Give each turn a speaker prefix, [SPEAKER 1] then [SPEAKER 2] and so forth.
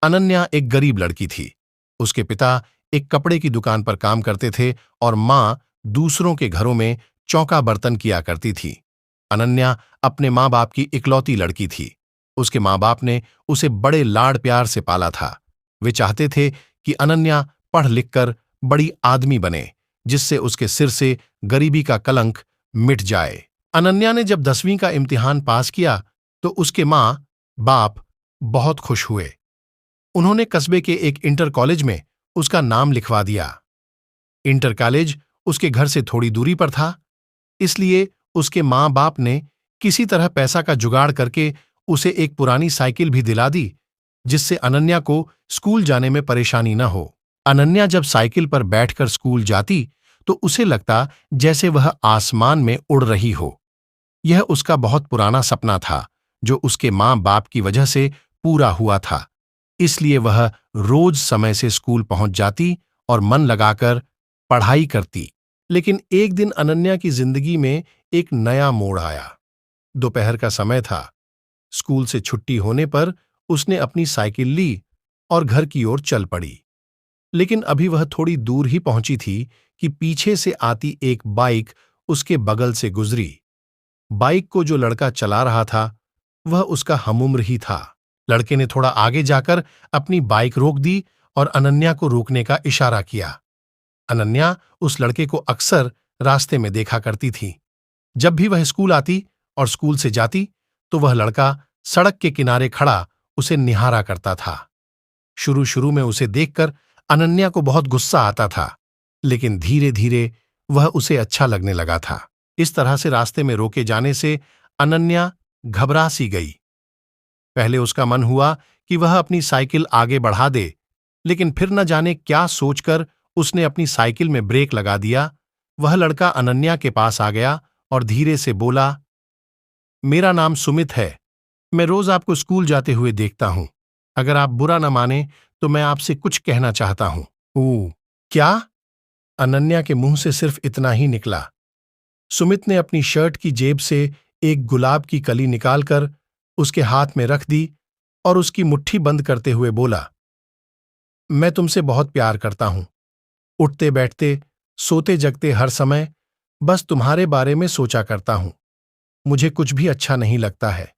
[SPEAKER 1] अनन्या एक गरीब लड़की थी। उसके पिता एक कपड़े की दुकान पर काम करते थे और माँ दूसरों के घरों में चौका बर्तन किया करती थी। अनन्या अपने माँ बाप की इकलौती लड़की थी। उसके माँ बाप ने उसे बड़े लाड़ प्यार से पाला था। वे चाहते थे कि अनन्या पढ़ लिख कर बड़ी आदमी बने, जिससे उसके सिर से गरीबी का कलंक मिट जाए। अनन्या ने जब 10वीं का इम्तिहान पास किया तो उसके माँ बाप बहुत खुश हुए। उन्होंने कस्बे के एक इंटर कॉलेज में उसका नाम लिखवा दिया। इंटर कॉलेज उसके घर से थोड़ी दूरी पर था, इसलिए उसके माँ बाप ने किसी तरह पैसा का जुगाड़ करके उसे एक पुरानी साइकिल भी दिला दी, जिससे अनन्या को स्कूल जाने में परेशानी न हो। अनन्या जब साइकिल पर बैठकर स्कूल जाती तो उसे लगता जैसे वह आसमान में उड़ रही हो। यह उसका बहुत पुराना सपना था, जो उसके माँ बाप की वजह से पूरा हुआ था। इसलिए वह रोज समय से स्कूल पहुंच जाती और मन लगाकर पढ़ाई करती। लेकिन एक दिन अनन्या की जिंदगी में एक नया मोड़ आया। दोपहर का समय था। स्कूल से छुट्टी होने पर उसने अपनी साइकिल ली और घर की ओर चल पड़ी। लेकिन अभी वह थोड़ी दूर ही पहुंची थी कि पीछे से आती एक बाइक उसके बगल से गुजरी। बाइक को जो लड़का चला रहा था वह उसका हमउम्र ही था। लड़के ने थोड़ा आगे जाकर अपनी बाइक रोक दी और अनन्या को रोकने का इशारा किया। अनन्या उस लड़के को अक्सर रास्ते में देखा करती थी। जब भी वह स्कूल आती और स्कूल से जाती तो वह लड़का सड़क के किनारे खड़ा उसे निहारा करता था। शुरू शुरू में उसे देखकर अनन्या को बहुत गुस्सा आता था, लेकिन धीरे धीरे वह उसे अच्छा लगने लगा था। इस तरह से रास्ते में रोके जाने से अनन्या घबरा सी गई। पहले उसका मन हुआ कि वह अपनी साइकिल आगे बढ़ा दे, लेकिन फिर न जाने क्या सोचकर उसने अपनी साइकिल में ब्रेक लगा दिया। वह लड़का अनन्या के पास आ गया और धीरे से बोला, मेरा नाम सुमित है। मैं रोज आपको स्कूल जाते हुए देखता हूं। अगर आप बुरा न माने तो मैं आपसे कुछ कहना चाहता हूं। ओह, क्या? अनन्या के मुंह से सिर्फ इतना ही निकला। सुमित ने अपनी शर्ट की जेब से एक गुलाब की कली निकालकर उसके हाथ में रख दी और उसकी मुट्ठी बंद करते हुए बोला, मैं तुमसे बहुत प्यार करता हूं। उठते बैठते, सोते जगते हर समय बस तुम्हारे बारे में सोचा करता हूं। मुझे कुछ भी अच्छा नहीं लगता है।